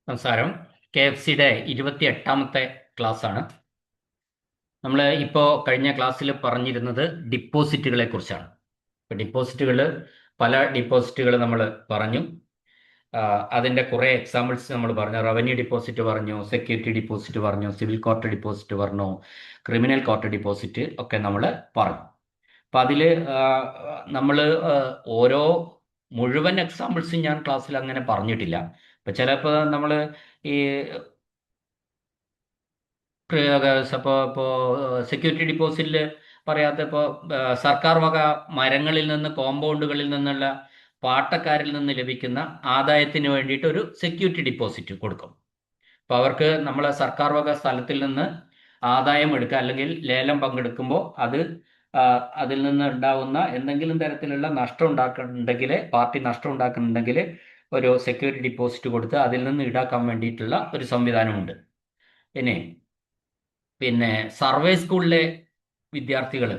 നമസ്കാരം. KFCയുടെ 28ാമത്തെ ക്ലാസ്സാണ്. നമ്മൾ ഇപ്പോൾ കഴിഞ്ഞ ക്ലാസ്സിൽ പറഞ്ഞിരുന്നത് ഡിപ്പോസിറ്റുകളെ കുറിച്ചാണ്. ഇപ്പോൾ പല ഡിപ്പോസിറ്റുകൾ നമ്മൾ പറഞ്ഞു. അതിൻ്റെ കുറേ എക്സാമ്പിൾസ് നമ്മൾ പറഞ്ഞു. റവന്യൂ ഡിപ്പോസിറ്റ് പറഞ്ഞു, സെക്യൂരിറ്റി ഡിപ്പോസിറ്റ് പറഞ്ഞു, സിവിൽ കോർട്ട് ഡിപ്പോസിറ്റ് പറഞ്ഞു, ക്രിമിനൽ കോർട്ട് ഡിപ്പോസിറ്റ് ഒക്കെ നമ്മൾ പറഞ്ഞു. അപ്പം അതിൽ നമ്മൾ ഓരോ മുഴുവൻ എക്സാമ്പിൾസും ഞാൻ ക്ലാസ്സിൽ അങ്ങനെ പറഞ്ഞിട്ടില്ല. ഇപ്പം ചിലപ്പോൾ നമ്മൾ ഈ ഇപ്പോൾ സെക്യൂരിറ്റി ഡിപ്പോസിറ്റിൽ പറയാത്ത ഇപ്പോൾ സർക്കാർ വക മരങ്ങളിൽ നിന്ന്, കോമ്പൗണ്ടുകളിൽ നിന്നുള്ള പാട്ടക്കാരിൽ നിന്ന് ലഭിക്കുന്ന ആദായത്തിന് വേണ്ടിയിട്ട് ഒരു സെക്യൂരിറ്റി ഡിപ്പോസിറ്റ് കൊടുക്കും. അപ്പോൾ അവർക്ക് നമ്മളെ സർക്കാർ വക സ്ഥലത്തിൽ നിന്ന് ആദായം എടുക്കുക, അല്ലെങ്കിൽ ലേലം പങ്കെടുക്കുമ്പോൾ അതിൽ നിന്ന് ഉണ്ടാകുന്ന എന്തെങ്കിലും തരത്തിലുള്ള നഷ്ടം ഉണ്ടാക്കുന്നുണ്ടെങ്കിൽ, പാർട്ടി നഷ്ടം ഉണ്ടാക്കുന്നുണ്ടെങ്കിൽ ഒരു സെക്യൂരിറ്റി ഡിപ്പോസിറ്റ് കൊടുത്ത് അതിൽ നിന്ന് ഈടാക്കാൻ വേണ്ടിയിട്ടുള്ള ഒരു സംവിധാനമുണ്ട്. പിന്നെ സർവേ സ്കൂളിലെ വിദ്യാർത്ഥികൾ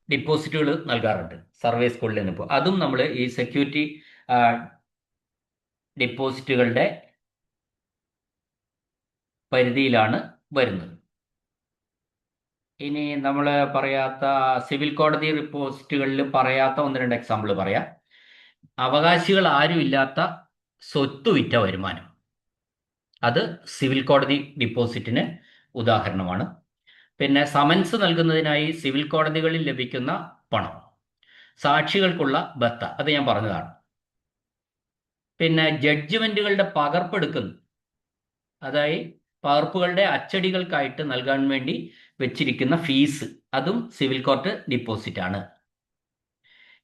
ഡിപ്പോസിറ്റുകൾ നൽകാറുണ്ട്. സർവേ സ്കൂളിൽ നിന്ന് ഇപ്പോൾ അതും നമ്മൾ ഈ സെക്യൂരിറ്റി ഡിപ്പോസിറ്റുകളുടെ പരിധിയിലാണ് വരുന്നത്. ഇനി നമ്മൾ പറയാത്ത സിവിൽ കോടതി ഡിപ്പോസിറ്റുകളിൽ പറയാത്ത ഒന്ന് രണ്ട് എക്സാമ്പിൾ പറയാം. അവകാശികൾ ആരുമില്ലാത്ത സ്വത്ത് വിറ്റ വരുമാനം, അത് സിവിൽ കോടതി ഡിപ്പോസിറ്റിന് ഉദാഹരണമാണ്. പിന്നെ സമൻസ് നൽകുന്നതിനായി സിവിൽ കോടതികളിൽ ലഭിക്കുന്ന പണം, സാക്ഷികൾക്കുള്ള ബത്ത, അത് ഞാൻ പറഞ്ഞതാണ്. പിന്നെ ജഡ്ജ്മെന്റുകളുടെ പകർപ്പെടുക്കുന്നു, അതായത് പകർപ്പുകളുടെ അച്ചടികൾക്കായിട്ട് നൽകാൻ വേണ്ടി വെച്ചിരിക്കുന്ന ഫീസ്, അതും സിവിൽ കോർട്ട് ഡിപ്പോസിറ്റ് ആണ്.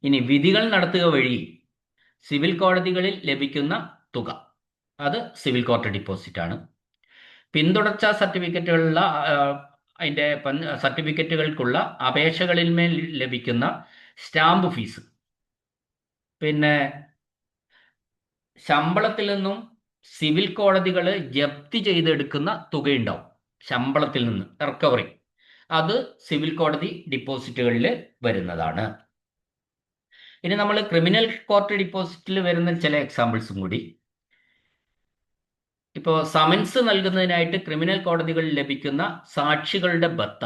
ഇനി വിധികൾ നടത്തുക വഴി സിവിൽ കോടതികളിൽ ലഭിക്കുന്ന തുക, അത് സിവിൽ കോർട്ട് ഡിപ്പോസിറ്റ് ആണ്. പിന്തുടർച്ചാ സർട്ടിഫിക്കറ്റുകളുള്ള അതിൻ്റെ സർട്ടിഫിക്കറ്റുകൾക്കുള്ള അപേക്ഷകളിൽ മേൽ ലഭിക്കുന്ന സ്റ്റാമ്പ് ഫീസ്. പിന്നെ ശമ്പളത്തിൽ നിന്നും സിവിൽ കോടതികൾ ജപ്തി ചെയ്തെടുക്കുന്ന തുകയുണ്ടാവും, ശമ്പളത്തിൽ നിന്ന് റിക്കവറി, അത് സിവിൽ കോടതി ഡിപ്പോസിറ്റുകളിൽ വരുന്നതാണ്. ഇനി നമ്മൾ ക്രിമിനൽ കോർട്ട് ഡിപ്പോസിറ്റിൽ വരുന്ന ചില എക്സാമ്പിൾസും കൂടി. ഇപ്പോൾ സമൻസ് നൽകുന്നതിനായിട്ട് ക്രിമിനൽ കോടതികളിൽ ലഭിക്കുന്ന സാക്ഷികളുടെ ബത്ത,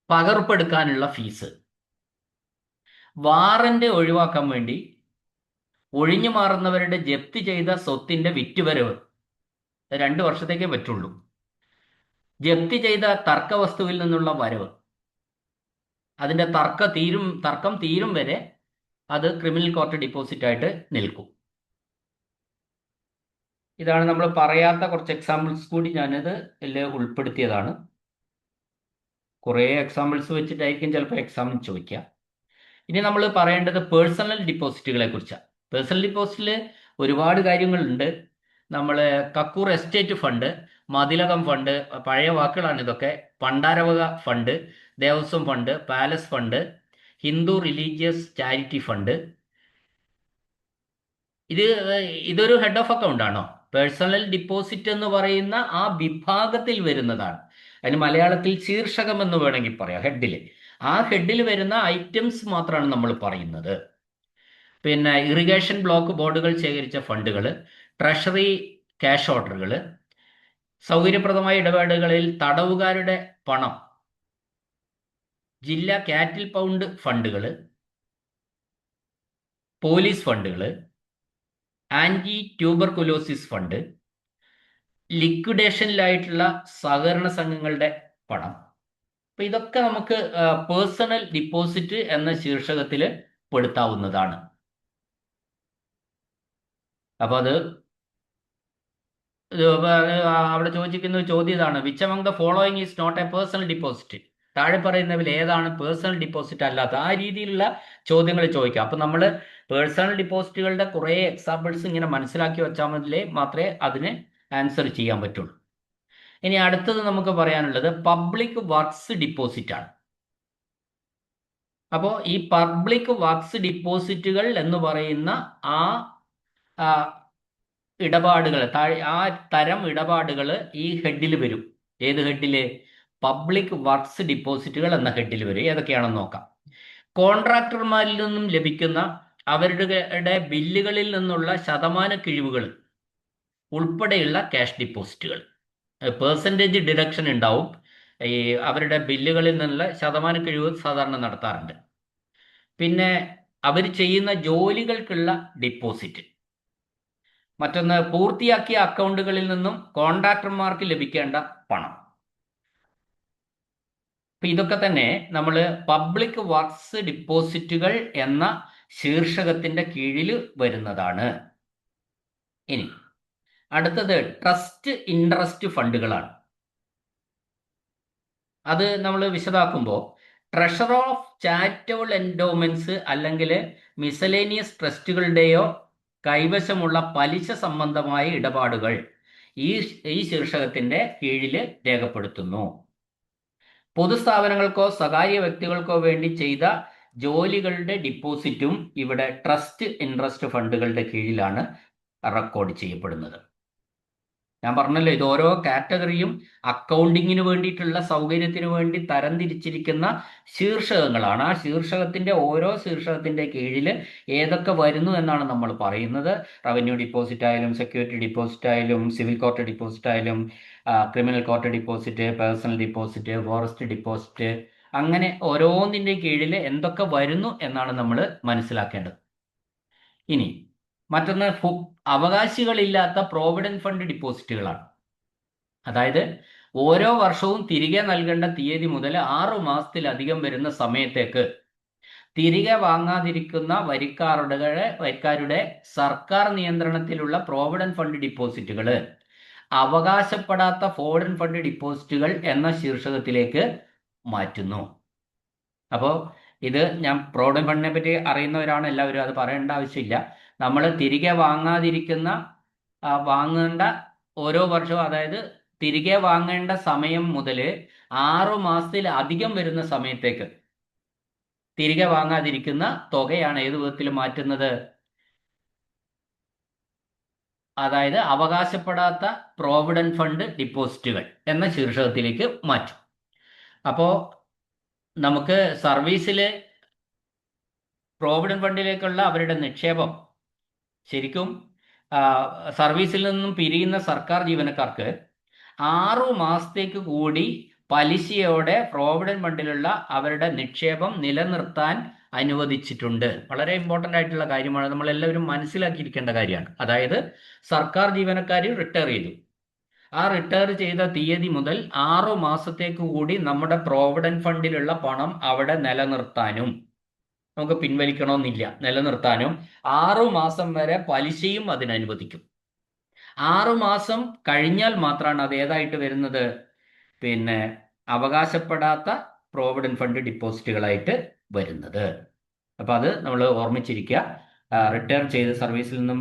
പകർപ്പെടുക്കാനുള്ള ഫീസ്, വാറന്റ് ഒഴിവാക്കാൻ വേണ്ടി ഒഴിഞ്ഞു മാറുന്നവരുടെ ജപ്തി ചെയ്ത സ്വത്തിന്റെ വിറ്റുവരവ് 2 വർഷത്തേക്കേ പറ്റുള്ളൂ. ജപ്തി ചെയ്ത തർക്ക വസ്തുവിൽ നിന്നുള്ള വരവ്, അതിന്റെ തർക്കം തീരും വരെ അത് ക്രിമിനൽ കോർട്ട് ഡിപ്പോസിറ്റ് ആയിട്ട് നിൽക്കും. ഇതാണ് നമ്മൾ പറയാത്ത കുറച്ച് എക്സാമ്പിൾസ് കൂടി ഞാനത് ഉൾപ്പെടുത്തിയതാണ്. കുറേ എക്സാമ്പിൾസ് വെച്ചിട്ടായിരിക്കും ചിലപ്പോൾ എക്സാമിന് ചോദിക്കുക. ഇനി നമ്മൾ പറയേണ്ടത് പേഴ്സണൽ ഡിപ്പോസിറ്റുകളെ കുറിച്ചാണ്. പേഴ്സണൽ ഡിപ്പോസിറ്റിൽ ഒരുപാട് കാര്യങ്ങളുണ്ട്. നമ്മൾ കക്കൂർ എസ്റ്റേറ്റ് ഫണ്ട്, മതിലകം ഫണ്ട്, പഴയ വാക്കുകളാണ് ഇതൊക്കെ, പണ്ടാരവക fund, Devaswom fund, palace fund, Hindu religious charity fund. ഇതൊരു ഹെഡ് ഓഫ് അക്കൗണ്ട് ആണോ? പേഴ്സണൽ ഡിപ്പോസിറ്റ് എന്ന് പറയുന്ന ആ വിഭാഗത്തിൽ വരുന്നതാണ്. അതിന് മലയാളത്തിൽ ശീർഷകം എന്ന് വേണമെങ്കിൽ പറയാം, ഹെഡിൽ. ആ ഹെഡിൽ വരുന്ന ഐറ്റംസ് മാത്രമാണ് നമ്മൾ പറയുന്നത്. പിന്നെ ഇറിഗേഷൻ ബ്ലോക്ക് ബോർഡുകൾ ശേഖരിച്ച ഫണ്ടുകൾ, ട്രഷറി ക്യാഷ് ഓർഡറുകൾ, സൗകര്യപ്രദമായ ഇടപാടുകളിൽ തടവുകാരുടെ പണം, ജില്ലാ കാറ്റിൽ പൗണ്ട് ഫണ്ടുകൾ, പോലീസ് ഫണ്ടുകൾ, ആന്റി ട്യൂബർകുലോസിസ് ഫണ്ട്, ലിക്വിഡേഷനിലായിട്ടുള്ള സഹകരണ സംഘങ്ങളുടെ പണം. അപ്പൊ ഇതൊക്കെ നമുക്ക് പേഴ്സണൽ ഡിപ്പോസിറ്റ് എന്ന ശീർഷകത്തിൽ പെടുത്താവുന്നതാണ്. അപ്പൊ അത് അവിടെ ചോദിച്ചിരിക്കുന്ന ചോദ്യം ഇതാണ്: which among the following is not a personal deposit? താഴെ പറയുന്നതിൽ ഏതാണ് പേഴ്സണൽ ഡിപ്പോസിറ്റ് അല്ലാത്ത? ആ രീതിയിലുള്ള ചോദ്യങ്ങൾ ചോദിക്കാം. അപ്പൊ നമ്മൾ പേഴ്സണൽ ഡിപ്പോസിറ്റുകളുടെ കുറേ എക്സാമ്പിൾസ് ഇങ്ങനെ മനസ്സിലാക്കി വെച്ചാൽ മാത്രമേ അതിന് ആൻസർ ചെയ്യാൻ പറ്റുള്ളൂ. ഇനി അടുത്തത് നമുക്ക് പറയാനുള്ളത് പബ്ലിക് വർക്ക്സ് ഡിപ്പോസിറ്റ് ആണ്. അപ്പോൾ ഈ പബ്ലിക് വർക്ക്സ് ഡിപ്പോസിറ്റുകൾ എന്ന് പറയുന്ന ആ ഇടപാടുകൾ, ആ തരം ഇടപാടുകൾ ഈ ഹെഡിൽ വരും. ഏത് ഹെഡില്? പബ്ലിക് വർക്ക്സ് ഡിപ്പോസിറ്റുകൾ എന്ന ഹെഡിൽ വരും. ഏതൊക്കെയാണെന്ന് നോക്കാം. കോൺട്രാക്ടർമാരിൽ നിന്നും ലഭിക്കുന്ന അവരുടെ ബില്ലുകളിൽ നിന്നുള്ള ശതമാന കിഴിവുകൾ ഉൾപ്പെടെയുള്ള ക്യാഷ് ഡിപ്പോസിറ്റുകൾ. പേഴ്സൻറ്റേജ് ഡിഡക്ഷൻ ഉണ്ടാവും. ഈ അവരുടെ ബില്ലുകളിൽ നിന്നുള്ള ശതമാന കിഴിവ് സാധാരണ നടത്താറുണ്ട്. പിന്നെ അവർ ചെയ്യുന്ന ജോലികൾക്കുള്ള ഡിപ്പോസിറ്റ്. മറ്റൊന്ന്, പൂർത്തിയാക്കിയ അക്കൗണ്ടുകളിൽ നിന്നും കോൺട്രാക്ടർമാർക്ക് ലഭിക്കേണ്ട പണം. അപ്പൊ ഇതൊക്കെ തന്നെ നമ്മൾ പബ്ലിക് വർക്ക്സ് ഡിപ്പോസിറ്റുകൾ എന്ന ശീർഷകത്തിന്റെ കീഴിൽ വരുന്നതാണ്. ഇനി അടുത്തത് ട്രസ്റ്റ് ഇൻട്രസ്റ്റ് ഫണ്ടുകളാണ്. അത് നമ്മൾ വിശദാക്കുമ്പോൾ ട്രഷറർ ഓഫ് ചാരിറ്റബിൾ എൻഡോമെന്റ്സ് അല്ലെങ്കിൽ മിസലേനിയസ് ട്രസ്റ്റുകളുടെയോ കൈവശമുള്ള പലിശ സംബന്ധമായ ഇടപാടുകൾ ഈ ശീർഷകത്തിന്റെ കീഴിൽ രേഖപ്പെടുത്തുന്നു. പൊതുസ്ഥാപനങ്ങൾക്കോ സ്വകാര്യ വ്യക്തികൾക്കോ വേണ്ടി ചെയ്ത ജോലികളുടെ ഡിപ്പോസിറ്റും ഇവിടെ ട്രസ്റ്റ് ഇൻട്രസ്റ്റ് ഫണ്ടുകളുടെ കീഴിലാണ് റെക്കോർഡ് ചെയ്യപ്പെടുന്നത്. ഞാൻ പറഞ്ഞല്ലോ, ഇത് ഓരോ കാറ്റഗറിയും അക്കൗണ്ടിങ്ങിന് വേണ്ടിയിട്ടുള്ള സൗകര്യത്തിന് വേണ്ടി തരംതിരിച്ചിരിക്കുന്ന ശീർഷകങ്ങളാണ്. ആ ശീർഷകത്തിന്റെ ഓരോ ശീർഷകത്തിന്റെ കീഴിൽ ഏതൊക്കെ വരുന്നു എന്നാണ് നമ്മൾ പറയുന്നത്. റവന്യൂ ഡിപ്പോസിറ്റ് ആയാലും സെക്യൂരിറ്റി ഡിപ്പോസിറ്റ് ആയാലും സിവിൽ കോർട്ട് ഡിപ്പോസിറ്റ് ആയാലും criminal court deposit, personal deposit, forest deposit, അങ്ങനെ ഓരോന്നിന്റെ കീഴിൽ എന്തൊക്കെ വരുന്നു എന്നാണ് നമ്മൾ മനസ്സിലാക്കേണ്ടത്. ഇനി മറ്റൊന്ന് അവകാശികളില്ലാത്ത പ്രോവിഡന്റ് ഫണ്ട് ഡിപ്പോസിറ്റുകളാണ്. അതായത് ഓരോ വർഷവും തിരികെ നൽകേണ്ട തീയതി മുതൽ 6 മാസത്തിലധികം വരുന്ന സമയത്തേക്ക് തിരികെ വാങ്ങാതിരിക്കുന്ന വരിക്കാരുടെ സർക്കാർ നിയന്ത്രണത്തിലുള്ള പ്രോവിഡന്റ് ഫണ്ട് ഡിപ്പോസിറ്റുകൾ അവകാശപ്പെടാത്ത ഫോറിൻ ഫണ്ട് ഡിപ്പോസിറ്റുകൾ എന്ന ശീർഷകത്തിലേക്ക് മാറ്റുന്നു. അപ്പോൾ ഇത് ഞാൻ പ്രോവിഡന്റ് ഫണ്ടിനെ പറ്റി അറിയുന്നവരാണ് എല്ലാവരും, അത് പറയേണ്ട ആവശ്യമില്ല. നമ്മൾ തിരികെ വാങ്ങേണ്ട ഓരോ വർഷവും, അതായത് തിരികെ വാങ്ങേണ്ട സമയം മുതൽ 6 മാസത്തിൽ അധികം വരുന്ന സമയത്തേക്ക് തിരികെ വാങ്ങാതിരിക്കുന്ന തുകയാണ് ഏത് വിധത്തിൽ മാറ്റുന്നത്? അതായത് അവകാശപ്പെടാത്ത പ്രോവിഡന്റ് ഫണ്ട് ഡിപ്പോസിറ്റുകൾ എന്ന ശീർഷകത്തിലേക്ക് മാറ്റും. അപ്പോൾ നമുക്ക് സർവീസിൽ പ്രോവിഡന്റ് ഫണ്ടിലേക്കുള്ള അവരുടെ നിക്ഷേപം ശരിക്കും സർവീസിൽ നിന്നും പിരിയുന്ന സർക്കാർ ജീവനക്കാർക്ക് 6 മാസത്തേക്ക് കൂടി പലിശയോടെ പ്രോവിഡന്റ് ഫണ്ടിലുള്ള അവരുടെ നിക്ഷേപം നിലനിർത്താൻ അനുവദിച്ചിട്ടുണ്ട്. വളരെ ഇമ്പോർട്ടൻ്റ് ആയിട്ടുള്ള കാര്യമാണ്, നമ്മളെല്ലാവരും മനസ്സിലാക്കിയിരിക്കേണ്ട കാര്യമാണ്. അതായത് സർക്കാർ ജീവനക്കാർ റിട്ടയർ ചെയ്തു, ആ റിട്ടയർ ചെയ്ത തീയതി മുതൽ 6 മാസത്തേക്ക് കൂടി നമ്മുടെ പ്രോവിഡന്റ് ഫണ്ടിലുള്ള പണം അവിടെ നിലനിർത്താനും, നമുക്ക് പിൻവലിക്കണമെന്നില്ല, നിലനിർത്താനും 6 മാസം വരെ പലിശയും അതിനനുവദിക്കും. 6 മാസം കഴിഞ്ഞാൽ മാത്രമാണ് അത് ഏതായിട്ട് വരുന്നത്? പിന്നെ അവകാശപ്പെടാത്ത പ്രോവിഡന്റ് ഫണ്ട് ഡിപ്പോസിറ്റുകളായിട്ട് വരുന്നത്. അപ്പം അത് നമ്മൾ ഓർമ്മിച്ചിരിക്കുക. റിട്ടയർ ചെയ്ത് സർവീസിൽ നിന്നും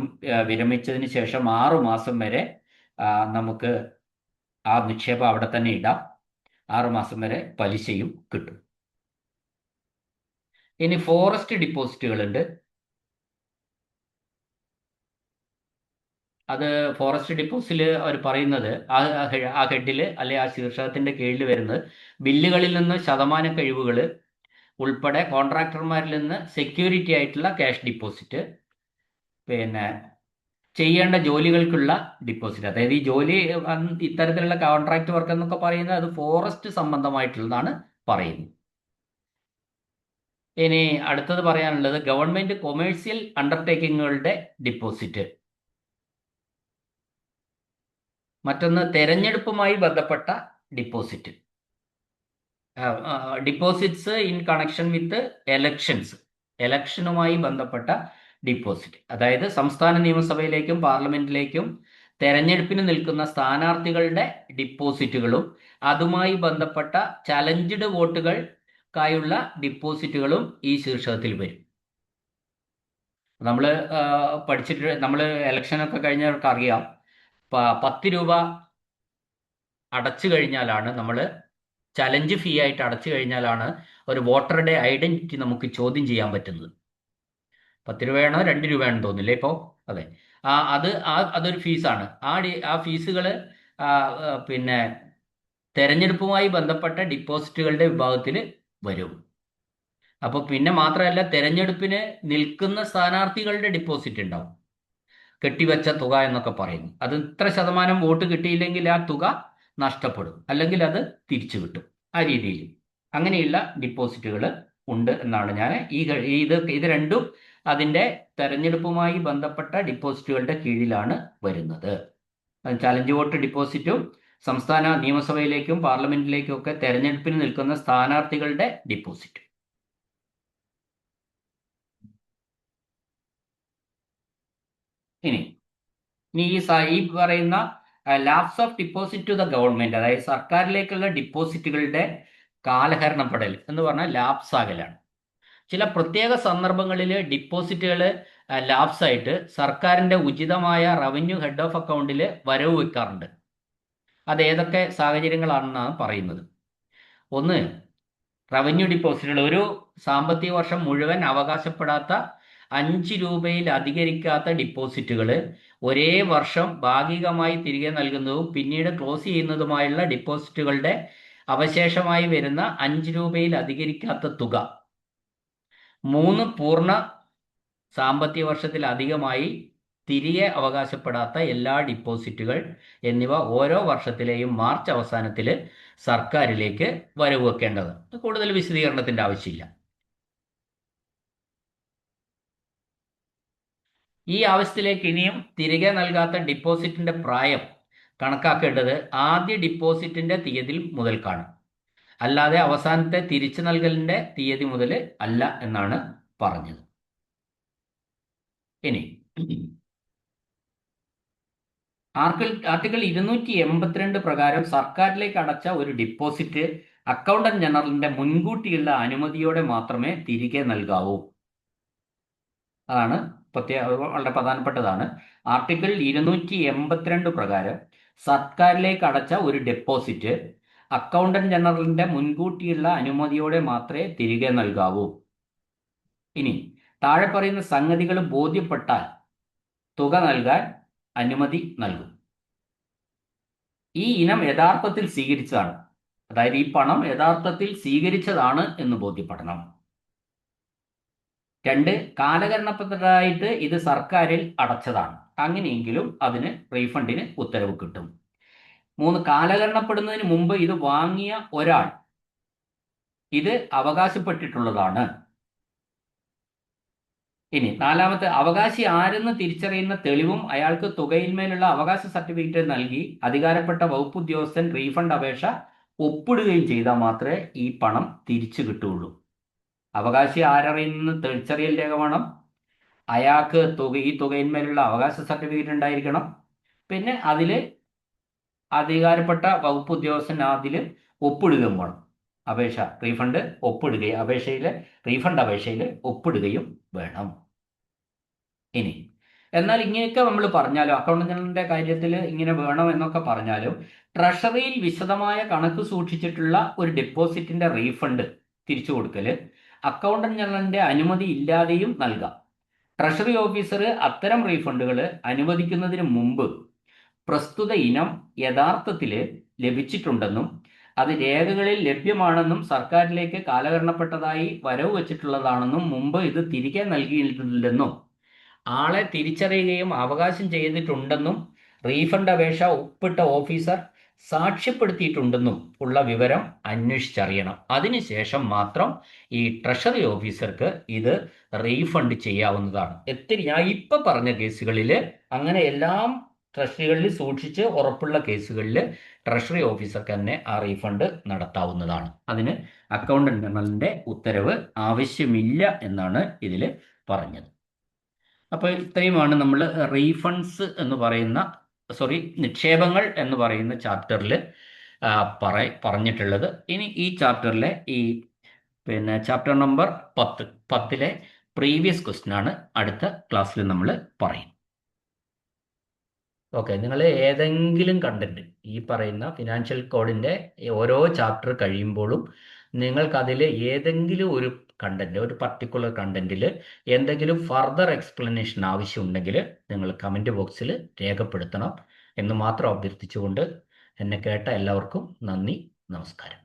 വിരമിച്ചതിന് ശേഷം 6 മാസം വരെ നമുക്ക് ആ നിക്ഷേപം അവിടെ തന്നെ ഇടാം. 6 മാസം വരെ പലിശയും കിട്ടും. ഇനി ഫോറസ്റ്റ് ഡിപ്പോസിറ്റുകളുണ്ട്. അത് ഫോറസ്റ്റ് ഡിപ്പോസിറ്റിൽ അവർ പറയുന്നത് ആ ഹെഡിൽ അല്ലെ ആ ശീർഷകത്തിന്റെ കീഴിൽ വരുന്നത് ബില്ലുകളിൽ നിന്ന് ശതമാന കഴിവുകൾ ഉൾപ്പെടെ കോൺട്രാക്ടർമാരിൽ നിന്ന് സെക്യൂരിറ്റി ആയിട്ടുള്ള ക്യാഷ് ഡിപ്പോസിറ്റ്, പിന്നെ ചെയ്യേണ്ട ജോലികൾക്കുള്ള ഡിപ്പോസിറ്റ്. അതായത് ഈ ജോലി ഇത്തരത്തിലുള്ള കോൺട്രാക്ട് വർക്ക് എന്നൊക്കെ പറയുന്നത് അത് ഫോറസ്റ്റ് സംബന്ധമായിട്ടുള്ളതാണ് പറയുന്നത്. ഇനി അടുത്തത് പറയാനുള്ളത് ഗവൺമെന്റ് കൊമേഴ്സ്യൽ അണ്ടർടേക്കിങ്ങുകളുടെ ഡിപ്പോസിറ്റ്. മറ്റൊന്ന് തെരഞ്ഞെടുപ്പുമായി ബന്ധപ്പെട്ട deposit, deposits in connection with എലക്ഷനുമായി ബന്ധപ്പെട്ട ഡിപ്പോസിറ്റ്. അതായത് സംസ്ഥാന നിയമസഭയിലേക്കും പാർലമെന്റിലേക്കും തെരഞ്ഞെടുപ്പിന് നിൽക്കുന്ന സ്ഥാനാർത്ഥികളുടെ ഡിപ്പോസിറ്റുകളും അതുമായി ബന്ധപ്പെട്ട ചലഞ്ചഡ് വോട്ടുകൾക്കായുള്ള ഡിപ്പോസിറ്റുകളും ഈ ശീർഷകത്തിൽ വരും. നമ്മൾ നമ്മൾ ഇലക്ഷനൊക്കെ കഴിഞ്ഞവർക്ക് അറിയാം, 10 രൂപ അടച്ചു കഴിഞ്ഞാലാണ്, നമ്മൾ ചലഞ്ച് ഫീ ആയിട്ട് അടച്ചു കഴിഞ്ഞാലാണ് ഒരു വോട്ടറുടെ ഐഡന്റിറ്റി നമുക്ക് ചോദ്യം ചെയ്യാൻ പറ്റുന്നത്. 10 രൂപയാണോ 2 രൂപയാണെന്ന് തോന്നില്ലേ ഇപ്പോൾ? അതെ, അതൊരു ഫീസാണ്. ആ ഫീസുകൾ പിന്നെ തെരഞ്ഞെടുപ്പുമായി ബന്ധപ്പെട്ട ഡിപ്പോസിറ്റുകളുടെ വിഭാഗത്തിൽ വരും. അപ്പോൾ പിന്നെ മാത്രമല്ല, തെരഞ്ഞെടുപ്പിന് നിൽക്കുന്ന സ്ഥാനാർത്ഥികളുടെ ഡിപ്പോസിറ്റ് ഉണ്ടാവും, കെട്ടിവെച്ച തുക എന്നൊക്കെ പറയുന്നു. അത് ഇത്ര ശതമാനം വോട്ട് കിട്ടിയില്ലെങ്കിൽ ആ തുക നഷ്ടപ്പെടും, അല്ലെങ്കിൽ അത് തിരിച്ചു കിട്ടും. ആ രീതിയിൽ അങ്ങനെയുള്ള ഡിപ്പോസിറ്റുകൾ ഉണ്ട് എന്നാണ് ഞാൻ ഇത് രണ്ടും അതിൻ്റെ തെരഞ്ഞെടുപ്പുമായി ബന്ധപ്പെട്ട ഡിപ്പോസിറ്റുകളുടെ കീഴിലാണ് വരുന്നത്. ചലഞ്ച് വോട്ട് ഡിപ്പോസിറ്റും സംസ്ഥാന നിയമസഭയിലേക്കും പാർലമെന്റിലേക്കും ഒക്കെ തെരഞ്ഞെടുപ്പിന് നിൽക്കുന്ന സ്ഥാനാർത്ഥികളുടെ ഡിപ്പോസിറ്റും. ഇനി ഈ പറയുന്ന lapse of deposit to the government, അതായത് സർക്കാരിലേക്കുള്ള ഡിപ്പോസിറ്റുകളുടെ കാലഹരണപ്പെടൽ എന്ന് പറഞ്ഞാൽ ലാപ്സ് ആകലാണ്. ചില പ്രത്യേക സന്ദർഭങ്ങളിൽ ഡിപ്പോസിറ്റുകൾ ലാപ്സ് ആയിട്ട് സർക്കാരിൻ്റെ ഉചിതമായ റവന്യൂ ഹെഡ് ഓഫ് അക്കൗണ്ടിൽ വരവ് വെക്കാറുണ്ട്. അത് ഏതൊക്കെ സാഹചര്യങ്ങളാണെന്നാണ് പറയുന്നത്. ഒന്ന്, റവന്യൂ ഡിപ്പോസിറ്റുകൾ ഒരു സാമ്പത്തിക വർഷം മുഴുവൻ അവകാശപ്പെടാത്ത 5 രൂപയിൽ അധികരിക്കാത്ത ഡിപ്പോസിറ്റുകൾ ഒരേ വർഷം ഭാഗികമായി തിരികെ നൽകുന്നതും പിന്നീട് ക്ലോസ് ചെയ്യുന്നതുമായുള്ള ഡിപ്പോസിറ്റുകളുടെ അവശേഷമായി വരുന്ന 5 രൂപയിൽ അധികരിക്കാത്ത തുക 3 പൂർണ്ണ സാമ്പത്തിക വർഷത്തിലധികമായി തിരികെ അവകാശപ്പെടാത്ത എല്ലാ ഡിപ്പോസിറ്റുകൾ എന്നിവ ഓരോ വർഷത്തിലെയും മാർച്ച് അവസാനത്തിൽ സർക്കാരിലേക്ക് വരവ് വെക്കേണ്ടത്. കൂടുതൽ വിശദീകരണത്തിൻ്റെ ആവശ്യമില്ല. ഈ ആവശ്യത്തിലേക്ക് ഇനിയും തിരികെ നൽകാത്ത ഡിപ്പോസിറ്റിന്റെ പ്രായം കണക്കാക്കേണ്ടത് ആദ്യ ഡിപ്പോസിറ്റിന്റെ തീയതി മുതൽക്കാണ്, അല്ലാതെ അവസാനത്തെ തിരിച്ചു നൽകലിന്റെ തീയതി മുതൽ അല്ല എന്നാണ് പറഞ്ഞത്. ഇനി ആർട്ടിക്കിൾ 282 പ്രകാരം സർക്കാരിലേക്ക് അടച്ച ഒരു ഡിപ്പോസിറ്റ് അക്കൗണ്ടന്റ് ജനറലിന്റെ മുൻകൂട്ടിയുള്ള അനുമതിയോടെ മാത്രമേ തിരികെ നൽകാവൂ. അതാണ് വളരെ പ്രധാനപ്പെട്ടതാണ്. ആർട്ടിക്കിൾ 282 പ്രകാരം സർക്കാരിലേക്ക് അടച്ച ഒരു ഡെപ്പോസിറ്റ് അക്കൗണ്ടന്റ് ജനറലിന്റെ മുൻകൂട്ടിയുള്ള അനുമതിയോടെ മാത്രമേ തിരികെ നൽകാവൂ. ഇനി താഴെ പറയുന്ന സംഗതികൾ ബോധ്യപ്പെട്ടാൽ തുക നൽകാൻ അനുമതി നൽകും. ഈ ഇനം യഥാർത്ഥത്തിൽ സ്വീകരിച്ചതാണ്, അതായത് ഈ പണം യഥാർത്ഥത്തിൽ സ്വീകരിച്ചതാണ് എന്ന് ബോധ്യപ്പെടണം. 2, കാലഹരണപ്പെട്ടതായിട്ട് ഇത് സർക്കാരിൽ അടച്ചതാണ്, അങ്ങനെയെങ്കിലും അതിന് റീഫണ്ടിന് ഉത്തരവ് കിട്ടും. 3, കാലഹരണപ്പെടുന്നതിന് മുമ്പ് ഇത് വാങ്ങിയ ഒരാൾ ഇത് അവകാശപ്പെട്ടിട്ടുള്ളതാണ്. ഇനി 4, അവകാശി ആരെന്ന് തിരിച്ചറിയുന്ന തെളിവും അയാൾക്ക് തുകയിന്മേലുള്ള അവകാശ സർട്ടിഫിക്കറ്റ് നൽകി അധികാരപ്പെട്ട വകുപ്പ് ഉദ്യോഗസ്ഥൻ റീഫണ്ട് അപേക്ഷ ഒപ്പിടുകയും ചെയ്താൽ മാത്രമേ ഈ പണം തിരിച്ചു കിട്ടുകയുള്ളൂ. അവകാശി ആരറിയുന്ന തിരിച്ചറിയൽ രേഖ വേണം, അയാൾക്ക് ഈ തുകയിന്മേലുള്ള അവകാശ സർട്ടിഫിക്കറ്റ് ഉണ്ടായിരിക്കണം, പിന്നെ അതിൽ അധികാരപ്പെട്ട വകുപ്പ് ഉദ്യോഗസ്ഥൻ അതിൽ ഒപ്പിടുകയും വേണം. അപേക്ഷ റീഫണ്ട് ഒപ്പിടുകയും റീഫണ്ട് അപേക്ഷയിൽ ഒപ്പിടുകയും വേണം. ഇനി എന്നാൽ ഇങ്ങനെയൊക്കെ നമ്മൾ പറഞ്ഞാലും, അക്കൗണ്ടന്റ് ജനറലിന്റെ കാര്യത്തിൽ ഇങ്ങനെ വേണം എന്നൊക്കെ പറഞ്ഞാലും, ട്രഷറിയിൽ വിശദമായ കണക്ക് സൂക്ഷിച്ചിട്ടുള്ള ഒരു ഡെപ്പോസിറ്റിന്റെ റീഫണ്ട് തിരിച്ചു കൊടുക്കൽ അക്കൗണ്ടന്റ് ജനറലിന്റെ അനുമതി ഇല്ലാതെയും നൽകാം. ട്രഷറി ഓഫീസർ അത്തരം റീഫണ്ടുകൾ അനുവദിക്കുന്നതിന് മുമ്പ് പ്രസ്തുത ഇനം യഥാർത്ഥത്തിൽ ലഭിച്ചിട്ടുണ്ടെന്നും അത് രേഖകളിൽ ലഭ്യമാണെന്നും സർക്കാരിലേക്ക് കാലഹരണപ്പെട്ടതായി വരവ് വെച്ചിട്ടുള്ളതാണെന്നും മുമ്പ് ഇത് തിരികെ നൽകിയിട്ടില്ലെന്നും ആളെ തിരിച്ചറിയുകയും അവകാശം ചെയ്തിട്ടുണ്ടെന്നും റീഫണ്ട് അപേക്ഷ ഒപ്പിട്ട ഓഫീസർ സാക്ഷ്യപ്പെടുത്തിയിട്ടുണ്ടെന്നും ഉള്ള വിവരം അന്വേഷിച്ചറിയണം. അതിനുശേഷം മാത്രം ഈ ട്രഷറി ഓഫീസർക്ക് ഇത് റീഫണ്ട് ചെയ്യാവുന്നതാണ്. ഞാൻ ഇപ്പം പറഞ്ഞ കേസുകളിൽ അങ്ങനെ എല്ലാം ട്രഷറികളിൽ സൂക്ഷിച്ച് ഉറപ്പുള്ള കേസുകളിൽ ട്രഷറി ഓഫീസർക്ക് തന്നെ ആ റീഫണ്ട് നടത്താവുന്നതാണ്. അതിന് അക്കൗണ്ടന്റ് ജനറലിന്റെ ഉത്തരവ് ആവശ്യമില്ല എന്നാണ് ഇതിൽ പറഞ്ഞത്. അപ്പോൾ ഇത്രയുമാണ് നമ്മൾ റീഫണ്ട്സ് എന്ന് പറയുന്ന നിക്ഷേപങ്ങൾ എന്ന് പറയുന്ന ചാപ്റ്ററിൽ പറഞ്ഞിട്ടുള്ളത്. ഇനി ഈ ചാപ്റ്ററിലെ ചാപ്റ്റർ നമ്പർ 10 പ്രീവിയസ് ക്വസ്റ്റ്യൻ ആണ് അടുത്ത ക്ലാസ്സിൽ നമ്മൾ പറയും. ഓക്കെ, നിങ്ങൾ ഏതെങ്കിലും കണ്ടന്റ് ഈ പറയുന്ന ഫിനാൻഷ്യൽ കോഡിൻ്റെ ഓരോ ചാപ്റ്റർ കഴിയുമ്പോഴും നിങ്ങൾക്കതിൽ ഏതെങ്കിലും ഒരു കണ്ടന്റ്, ഒരു പർട്ടിക്കുലർ കണ്ടന്റിൽ എന്തെങ്കിലും ഫർദർ എക്സ്പ്ലനേഷൻ ആവശ്യമുണ്ടെങ്കിൽ നിങ്ങൾ കമൻറ്റ് ബോക്സിൽ രേഖപ്പെടുത്തണം എന്ന് മാത്രം അഭ്യർത്ഥിച്ചുകൊണ്ട് എന്നെ കേട്ട എല്ലാവർക്കും നന്ദി, നമസ്കാരം.